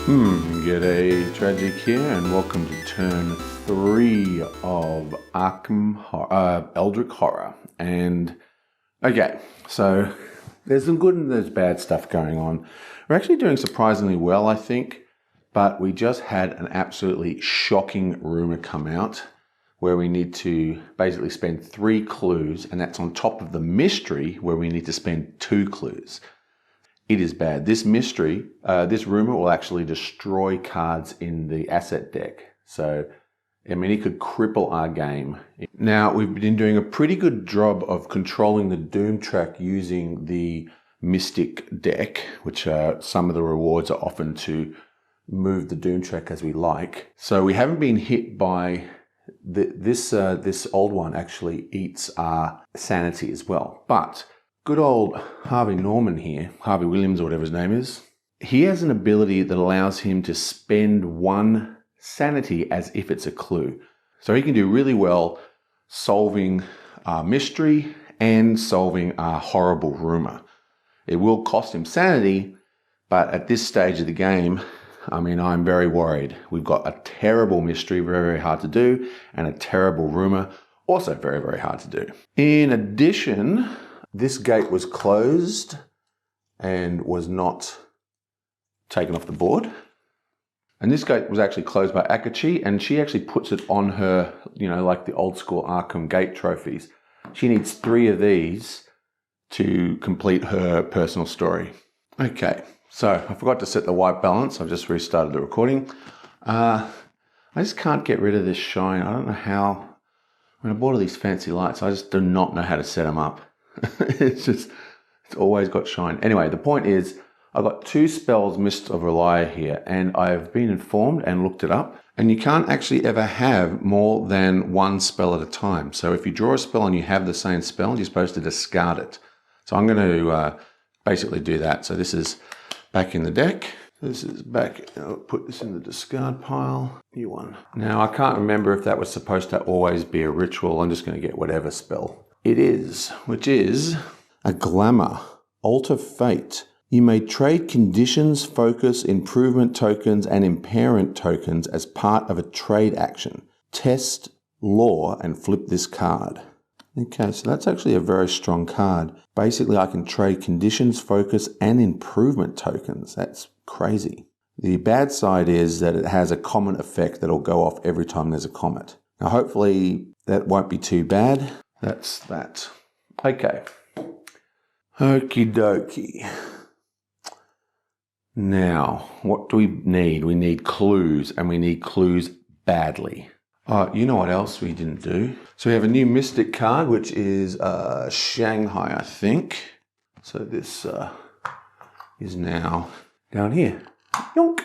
G'day, Tragic here, and welcome to turn 3 of Eldritch Horror. And okay, so there's some good and there's bad stuff going on. We're actually doing surprisingly well, I think, but we just had an absolutely shocking rumor come out where we need to basically spend 3 clues, and that's on top of the mystery where we need to spend 2 clues. It is bad. This mystery, this rumor will actually destroy cards in the asset deck. So, I mean, it could cripple our game. Now, we've been doing a pretty good job of controlling the Doom track using the Mystic deck, which some of the rewards are often to move the Doom track as we like. So we haven't been hit by this old one actually eats our sanity as well. But good old Harvey Norman here, Harvey Williams or whatever his name is, he has an ability that allows him to spend 1 sanity as if it's a clue. So he can do really well solving our mystery and solving our horrible rumor. It will cost him sanity, but at this stage of the game, I mean, I'm very worried. We've got a terrible mystery, very, very hard to do, and a terrible rumor, also very, very hard to do. In addition, this gate was closed and was not taken off the board. And this gate was actually closed by Akachi, and she actually puts it on her, you know, like the old school Arkham gate trophies. She needs 3 of these to complete her personal story. Okay, so I forgot to set the white balance. I've just restarted the recording. I just can't get rid of this shine. I don't know how. When I bought all these fancy lights, I just do not know how to set them up. It's always got shine. Anyway, the point is, I've got 2 spells Mist of Relier here, and I've been informed and looked it up, and you can't actually ever have more than 1 spell at a time. So if you draw a spell and you have the same spell, you're supposed to discard it. So I'm going to basically do that. So this is back in the deck. This is back. I'll put this in the discard pile. New one. Now, I can't remember if that was supposed to always be a ritual. I'm just going to get whatever spell it is, which is a Glamour, Alter Fate. You may trade conditions, focus, improvement tokens, and impairment tokens as part of a trade action. Test Law and flip this card. Okay, so that's actually a very strong card. Basically, I can trade conditions, focus, and improvement tokens. That's crazy. The bad side is that it has a comet effect that'll go off every time there's a comet. Now, hopefully that won't be too bad. That's that. Okay. Okie dokie. Now, what do we need? We need clues, and we need clues badly. You know what else we didn't do? So we have a new Mystic card, which is Shanghai, I think. So this is now down here. Yonk.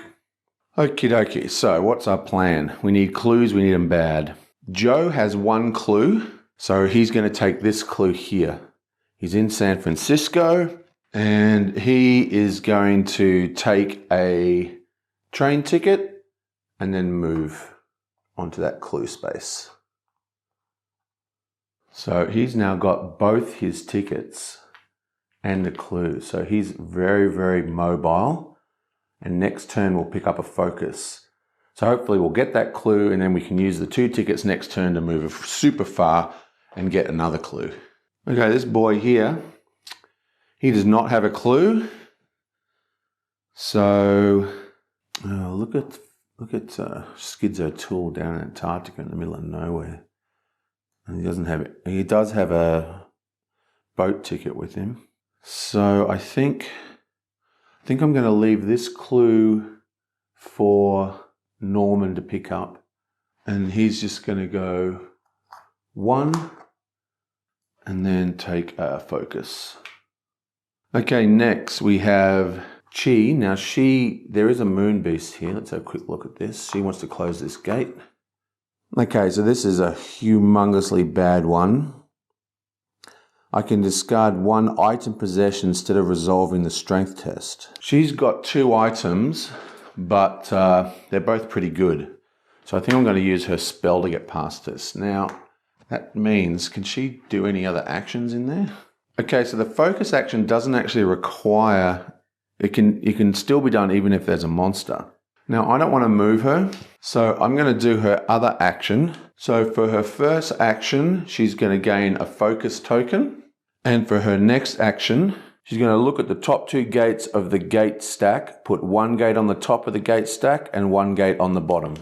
Okie dokie. So what's our plan? We need clues. We need them bad. Joe has 1 clue. So he's going to take this clue here. He's in San Francisco, and he is going to take a train ticket and then move onto that clue space. So he's now got both his tickets and the clue. So he's very, very mobile, and next turn we'll pick up a focus. So hopefully we'll get that clue, and then we can use the 2 tickets next turn to move super far and get another clue. Okay, this boy here, he does not have a clue. So look at Skidz O'Toole down in Antarctica in the middle of nowhere, and he doesn't have it. He does have a boat ticket with him. So I think I'm going to leave this clue for Norman to pick up, and he's just going to go 1 and then take a focus. Okay, next we have Chi. Now there is a moon beast here. Let's have a quick look at this. She wants to close this gate. Okay, so this is a humongously bad one. I can discard 1 item possession instead of resolving the strength test. She's got 2 items, but they're both pretty good. So I think I'm going to use her spell to get past this. Now, that means, can she do any other actions in there? Okay, so the focus action doesn't actually require, it can still be done even if there's a monster. Now I don't want to move her, so I'm going to do her other action. So for her first action, she's going to gain a focus token. And for her next action, she's going to look at the top 2 gates of the gate stack, put 1 gate on the top of the gate stack and 1 gate on the bottom.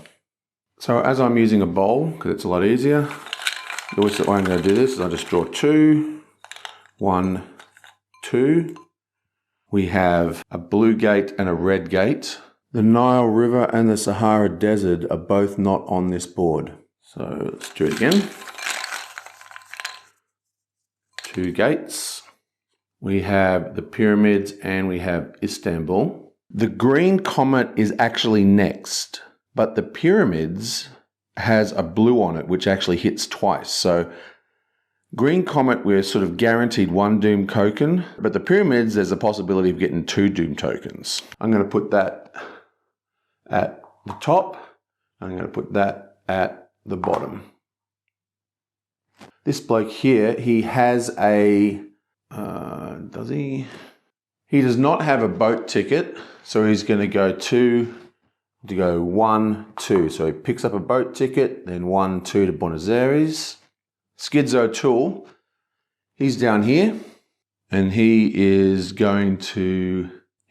So as I'm using a bowl, because it's a lot easier, the way I'm going to do this is I'll just draw 2, 1, 2. We have a blue gate and a red gate. The Nile River and the Sahara Desert are both not on this board. So let's do it again. 2 gates. We have the pyramids and we have Istanbul. The green comet is actually next, but the pyramids has a blue on it, which actually hits twice. So green comet, we're sort of guaranteed 1 doom token, but the pyramids, there's a possibility of getting 2 doom tokens. I'm going to put that at the top. I'm going to put that at the bottom. This bloke here, he has a, does he? He does not have a boat ticket, so he's going to go 1, 2. So he picks up a boat ticket, then 1, 2 to Buenos Aires. Skidz O'Toole, he's down here, and he is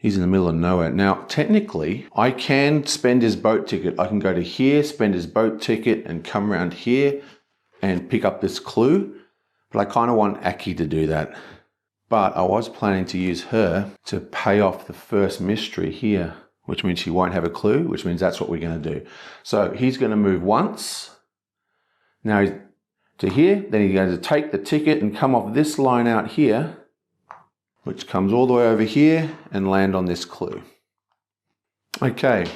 he's in the middle of nowhere. Now, technically, I can spend his boat ticket. I can go to here, spend his boat ticket, and come around here and pick up this clue. But I kind of want Aki to do that. But I was planning to use her to pay off the first mystery here, which means she won't have a clue, which means that's what we're going to do. So he's going to move once. Now he's to here, then he's going to take the ticket and come off this line out here, which comes all the way over here and land on this clue. Okay,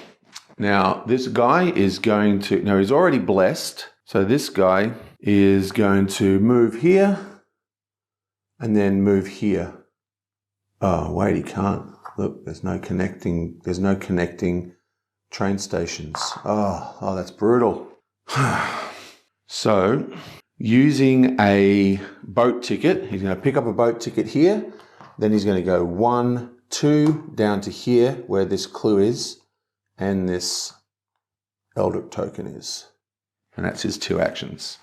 now this guy is going to, now he's already blessed, so this guy is going to move here and then move here. Oh wait, he can't. Look, there's no connecting train stations. Oh, that's brutal. So, using a boat ticket, he's going to pick up a boat ticket here, then he's going to go 1, 2 down to here where this clue is and this Eldritch token is. And that's his 2 actions.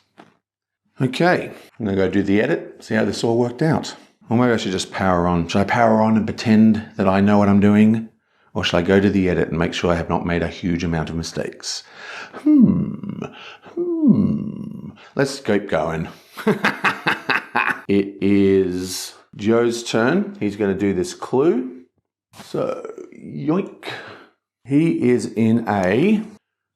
Okay, I'm going to go do the edit, see how this all worked out. Or maybe I should just power on. Should I power on and pretend that I know what I'm doing? Or should I go to the edit and make sure I have not made a huge amount of mistakes? Let's keep going. It is Joe's turn. He's going to do this clue. So, yoink. He is in a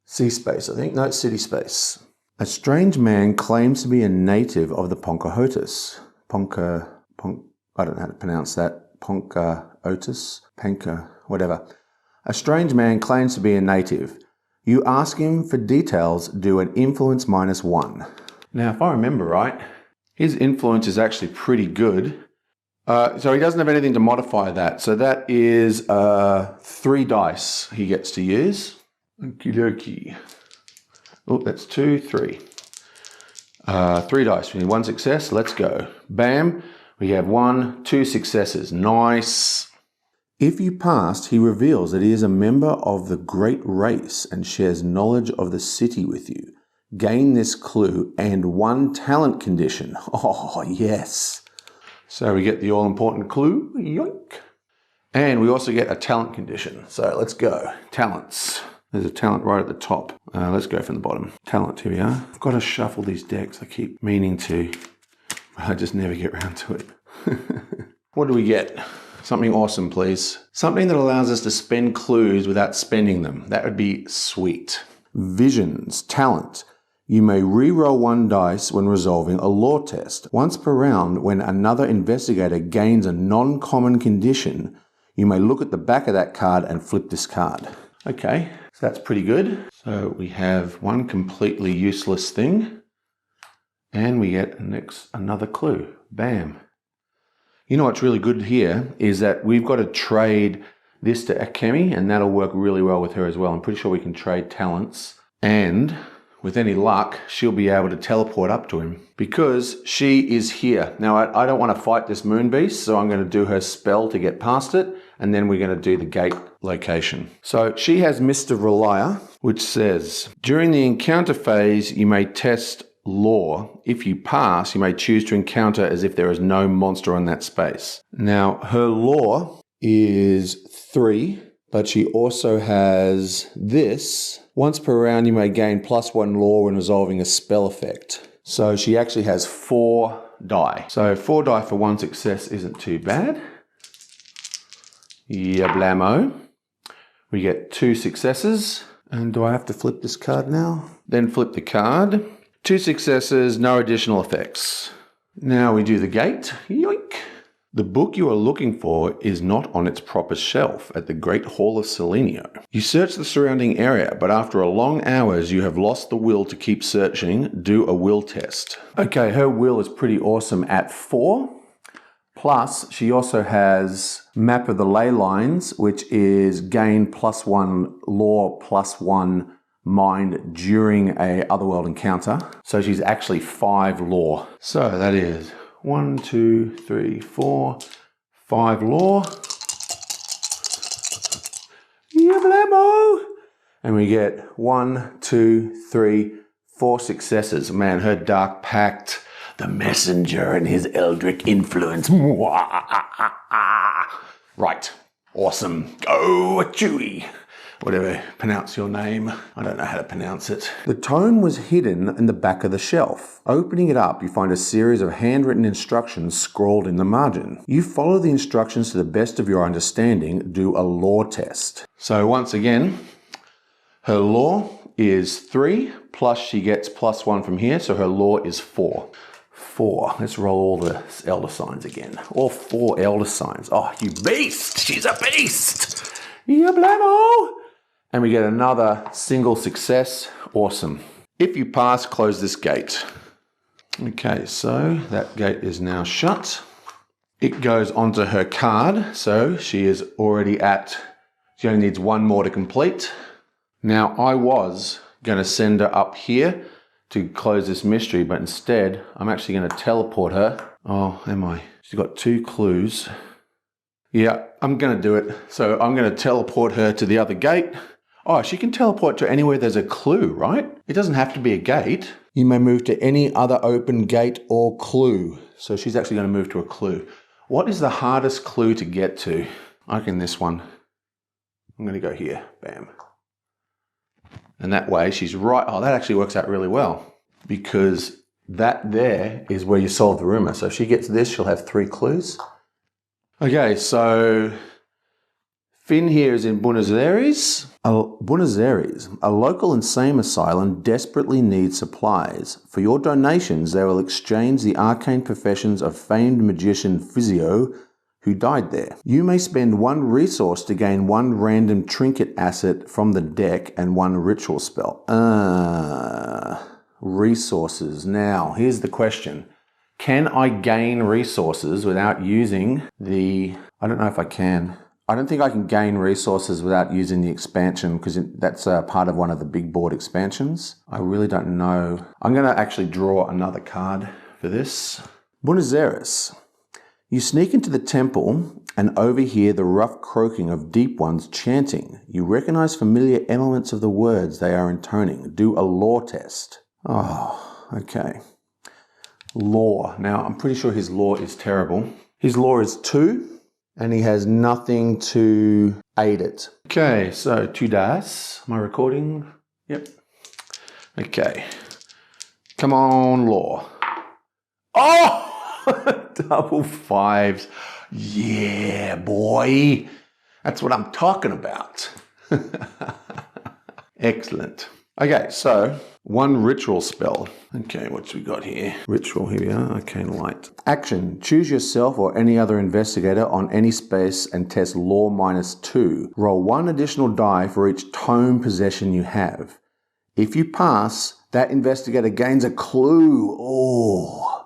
sea space, I think. No, it's city space. A strange man claims to be a native of the Pocahontas. I don't know how to pronounce that. Panka, whatever. A strange man claims to be a native. You ask him for details, do an influence -1. Now, if I remember right, his influence is actually pretty good. So he doesn't have anything to modify that. So that is 3 dice he gets to use. Okie dokie. Oh, that's 2, 3. 3 dice. We need 1 success. Let's go. Bam. We have 1, 2 successes. Nice. If you passed, he reveals that he is a member of the Great Race and shares knowledge of the city with you. Gain this clue and 1 talent condition. Oh, yes. So we get the all-important clue. Yoink. And we also get a talent condition. So let's go. Talents. There's a talent right at the top. Let's go from the bottom. Talent, here we are. I've got to shuffle these decks. I keep meaning to. I just never get around to it. What do we get? Something awesome, please. Something that allows us to spend clues without spending them. That would be sweet. Visions, talent. You may re-roll 1 dice when resolving a lore test. Once per round, when another investigator gains a non-common condition, you may look at the back of that card and flip this card. Okay, so that's pretty good. So we have 1 completely useless thing. And we get another clue. Bam. You know what's really good here is that we've got to trade this to Akemi, and that'll work really well with her as well. I'm pretty sure we can trade talents. And with any luck, she'll be able to teleport up to him because she is here. Now, I don't want to fight this moon beast, so I'm going to do her spell to get past it, and then we're going to do the gate location. So she has Mr. Relier, which says, during the encounter phase, you may test lore. If you pass, you may choose to encounter as if there is no monster on that space. Now, her lore is 3, but she also has this. Once per round, you may gain +1 lore when resolving a spell effect. So she actually has 4 die. So 4 die for 1 success isn't too bad. Yeah, blammo. We get 2 successes. And do I have to flip this card now? Then flip the card. 2 successes, no additional effects. Now we do the gate. Yoink. The book you are looking for is not on its proper shelf at the Great Hall of Selenio. You search the surrounding area, but after a long hours, you have lost the will to keep searching. Do a will test. Okay, her will is pretty awesome at 4. Plus, she also has Map of the Ley Lines, which is gain +1 lore +1 mind during a otherworld encounter. So she's actually 5 lore. So that is 1, 2, 3, 4, 5 lore. Yeah, blammo! And we get 1, 2, 3, 4 successes. Man, her Dark Pact, the Messenger and his Eldritch influence. Right. Awesome. Go, Chewie. Whatever, pronounce your name. I don't know how to pronounce it. The tome was hidden in the back of the shelf. Opening it up, you find a series of handwritten instructions scrawled in the margin. You follow the instructions to the best of your understanding. Do a lore test. So once again, her lore is 3, plus she gets +1 from here, so her lore is 4. 4. Let's roll all the elder signs again. All 4 elder signs. Oh, you beast! She's a beast! Yeah, blammo! And we get another single success. Awesome. If you pass, close this gate. Okay, so that gate is now shut. It goes onto her card, so she is already at, she only needs 1 more to complete. Now, I was going to send her up here to close this mystery, but instead, I'm actually going to teleport her. Oh, am I? She's got 2 clues. Yeah, I'm going to do it. So I'm going to teleport her to the other gate. Oh, she can teleport to anywhere there's a clue, right? It doesn't have to be a gate. You may move to any other open gate or clue. So she's actually going to move to a clue. What is the hardest clue to get to? I reckon this one. I'm going to go here. Bam. And that way she's right. Oh, that actually works out really well because that there is where you solve the rumor. So if she gets this, she'll have 3 clues. Okay, so Finn here is in Buenos Aires. Buenos Aires, a local insane asylum desperately needs supplies. For your donations, they will exchange the arcane professions of famed magician Physio, who died there. You may spend 1 resource to gain 1 random trinket asset from the deck and 1 ritual spell. Resources. Now, here's the question. Can I gain resources without using the... I don't know if I can. I don't think I can gain resources without using the expansion because that's part of one of the big board expansions. I really don't know. I'm going to actually draw another card for this. Buenos Aires. You sneak into the temple and overhear the rough croaking of deep ones chanting. You recognize familiar elements of the words they are intoning. Do a lore test. Oh, okay. Lore. Now, I'm pretty sure his lore is terrible. His lore is 2. And he has nothing to aid it. Okay, so 2 dice. Am I recording? Yep. Okay. Come on, lore. Oh! Double 5s. Yeah, boy. That's what I'm talking about. Excellent. Okay, so 1 ritual spell. Okay, what's we got here? Ritual, here we are. Arcane Light. Action. Choose yourself or any other investigator on any space and test lore -2. Roll 1 additional die for each tome possession you have. If you pass, that investigator gains a clue. Oh,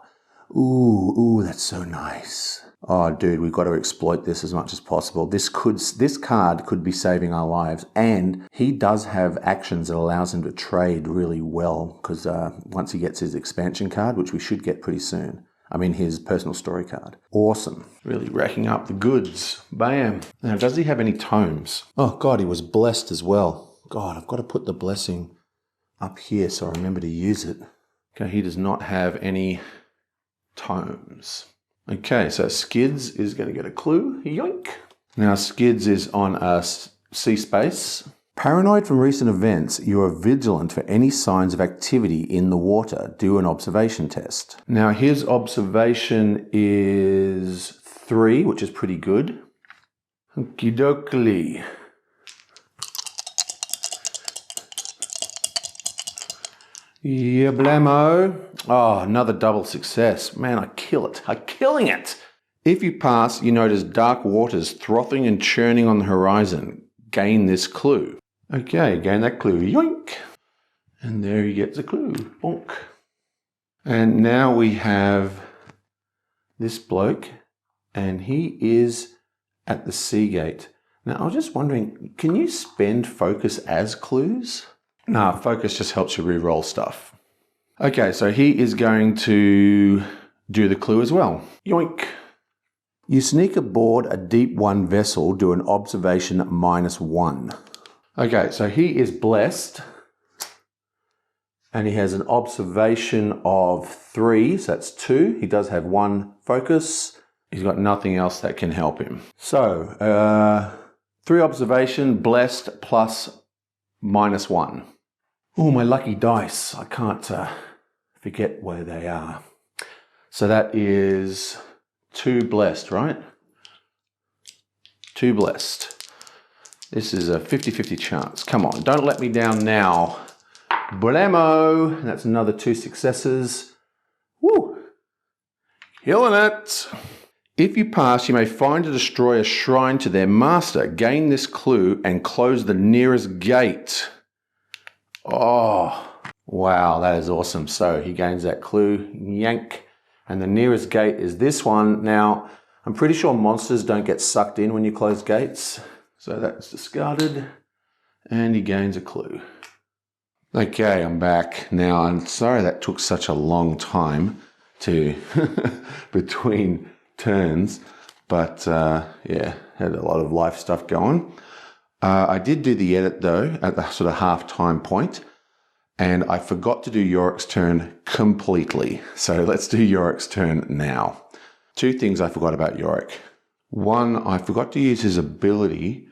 ooh, that's so nice. Oh, dude, we've got to exploit this as much as possible. This card could be saving our lives, and he does have actions that allows him to trade really well because once he gets his expansion card, which we should get pretty soon. I mean his personal story card. Awesome. Really racking up the goods. Bam. Now, does he have any tomes? Oh God, he was blessed as well. God, I've got to put the blessing up here so I remember to use it. Okay, he does not have any tomes. Okay, so Skidz is going to get a clue. Yoink. Now Skidz is on a sea space. Paranoid from recent events, you are vigilant for any signs of activity in the water. Do an observation test. Now his observation is 3, which is pretty good. Okie dokie. Yeah, blammo. Oh, another double success. Man, I kill it. I'm killing it. If you pass, you notice dark waters frothing and churning on the horizon. Gain this clue. Okay, gain that clue. Yoink. And there he gets a clue. Bonk. And now we have this bloke, and he is at the sea gate. Now, I was just wondering, can you spend focus as clues? Nah, focus just helps you re-roll stuff. Okay, so he is going to do the clue as well. Yoink. You sneak aboard a deep 1 vessel, do an observation -1. Okay, so he is blessed, and he has an observation of 3, so that's 2. He does have 1 focus. He's got nothing else that can help him. So, 3 observation, blessed, plus -1. Oh, my lucky dice. I can't forget where they are. So that is 2 blessed, right? 2 blessed. This is a 50-50 chance. Come on, don't let me down now. Blammo! That's another 2 successes. Woo! Killing it! If you pass, you may find or destroy a shrine to their master. Gain this clue and close the nearest gate. Oh, wow, that is awesome. So he gains that clue, yank, and the nearest gate is this one. Now, I'm pretty sure monsters don't get sucked in when you close gates. So that's discarded, and he gains a clue. Okay, I'm back. Now, I'm sorry that took such a long time to between turns, but yeah, had a lot of life stuff going. I did do the edit though at the sort of half-time point, and I forgot to do Yorik's turn completely. So let's do Yorik's turn now. 2 things I forgot about Yorik. 1, I forgot to use his ability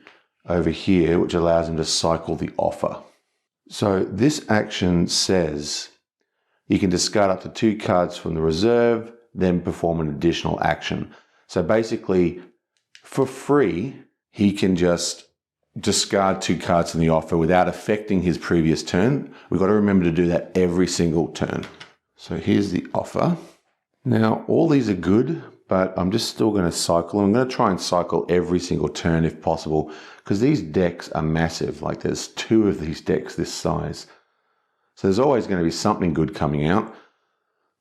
over here, which allows him to cycle the offer. So this action says you can discard up to 2 cards from the reserve, then perform an additional action. So basically, for free, he can just discard 2 cards from the offer without affecting his previous turn. We've got to remember to do that every single turn. So here's the offer. Now, all these are good, but I'm just still going to cycle. I'm going to try and cycle every single turn if possible, because these decks are massive. Like there's 2 of these decks this size. So there's always going to be something good coming out.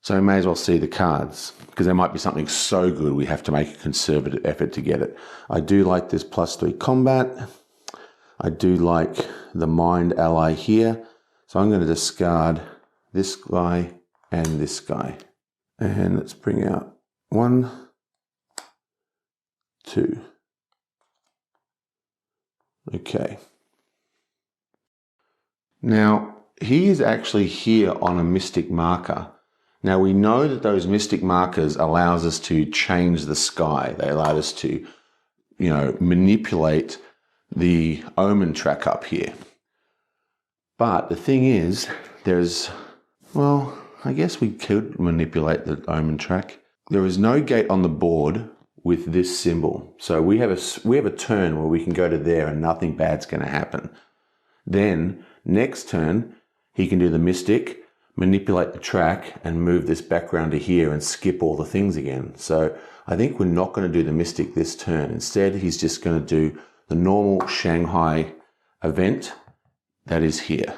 So we may as well see the cards, because there might be something so good we have to make a conservative effort to get it. I do like this +3 combat. I do like the mind ally here. So I'm going to discard this guy and this guy. And let's bring out 1, 2. Okay. Now, he is actually here on a mystic marker. Now, we know that those mystic markers allows us to change the sky. They allow us to, manipulate the Omen Track up here. But the thing is, I guess we could manipulate the Omen Track. There is no gate on the board with this symbol. So we have a turn where we can go to there and nothing bad's going to happen. Then next turn, he can do the Mystic, manipulate the track and move this background to here and skip all the things again. So I think we're not going to do the Mystic this turn. Instead, he's just going to do the normal Shanghai event that is here.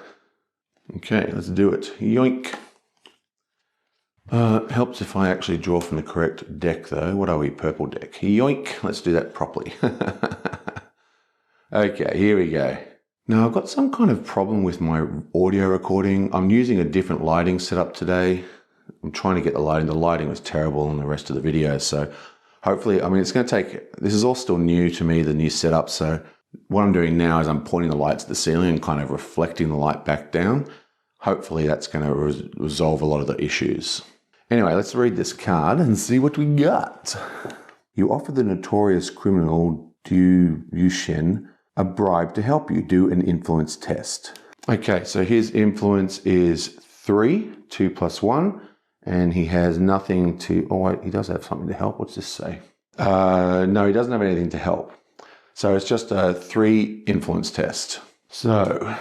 Okay, let's do it. Yoink. Helps if I actually draw from the correct deck though. What are we? Purple deck. Yoink. Let's do that properly. Okay, here we go. Now I've got some kind of problem with my audio recording. I'm using a different lighting setup today. I'm trying to get the lighting. The lighting was terrible in the rest of the video. So hopefully, I mean, it's going to take, this is all still new to me, the new setup. So what I'm doing now is I'm pointing the light to the ceiling and kind of reflecting the light back down. Hopefully that's going to resolve a lot of the issues. Anyway, let's read this card and see what we got. You offer the notorious criminal Du Yushen a bribe to help you do an influence test. Okay, so his influence is 3, 2 plus 1, and he has nothing to, oh wait, he does have something to help. What's this say? No, he doesn't have anything to help. So it's just a 3 influence test. So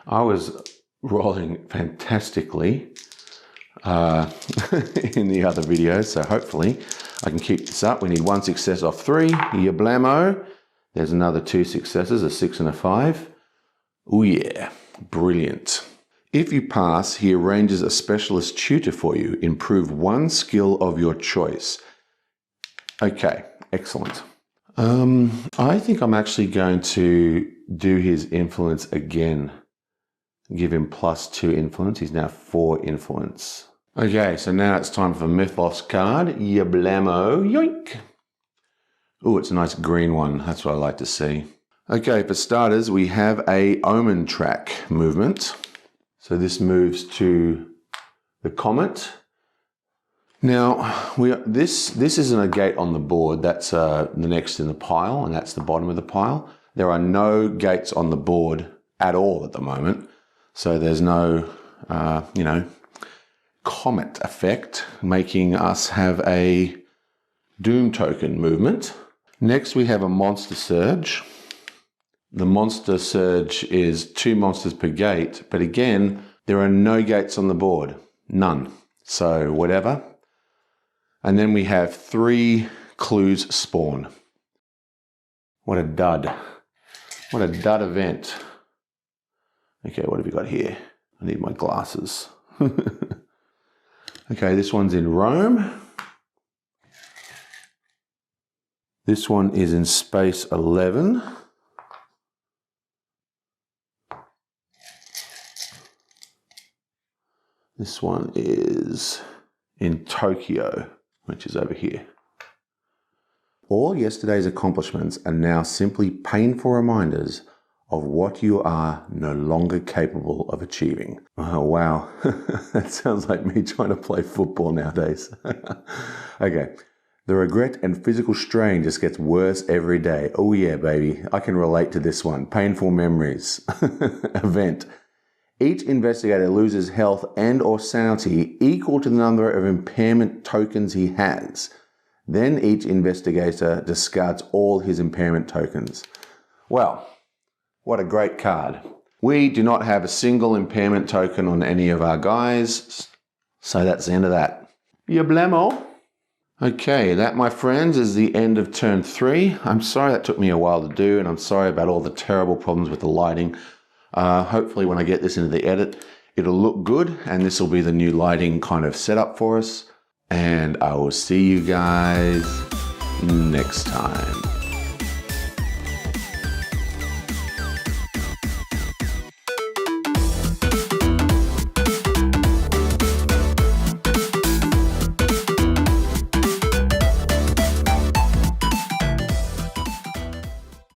I was rolling fantastically in the other video, so hopefully I can keep this up. We need 1 success off 3. Yablamo. There's another 2 successes, a 6 and a 5. Oh yeah, brilliant. If you pass, he arranges a specialist tutor for you. Improve 1 skill of your choice. Okay, excellent. I think I'm actually going to do his influence again. Give him +2 influence. He's now 4 influence. Okay, so now it's time for Mythos card. Yablamo. Yoink. Oh, it's a nice green one. That's what I like to see. Okay, for starters, we have a Omen Track movement. So this moves to the Comet. Now, this isn't a gate on the board. That's the next in the pile, and that's the bottom of the pile. There are no gates on the board at all at the moment. So there's no, comet effect, making us have a Doom token movement. Next, we have a Monster Surge. The Monster Surge is 2 monsters per gate, but again, there are no gates on the board. None. So whatever. And then we have 3 clues spawn. What a dud. What a dud event. Okay, what have we got here? I need my glasses. Okay, this one's in Rome. This one is in space 11. This one is in Tokyo, which is over here. All yesterday's accomplishments are now simply painful reminders of what you are no longer capable of achieving. Oh, wow. That sounds like me trying to play football nowadays. Okay. The regret and physical strain just gets worse every day. Oh yeah, baby. I can relate to this one. Painful memories. Event. Each investigator loses health and or sanity equal to the number of impairment tokens he has. Then each investigator discards all his impairment tokens. Well, what a great card. We do not have a single impairment token on any of our guys, so that's the end of that. Yablamo. Okay, that, my friends, is the end of turn 3. I'm sorry that took me a while to do, and I'm sorry about all the terrible problems with the lighting. Hopefully when I get this into the edit, it'll look good, and this will be the new lighting kind of setup for us. And I will see you guys next time.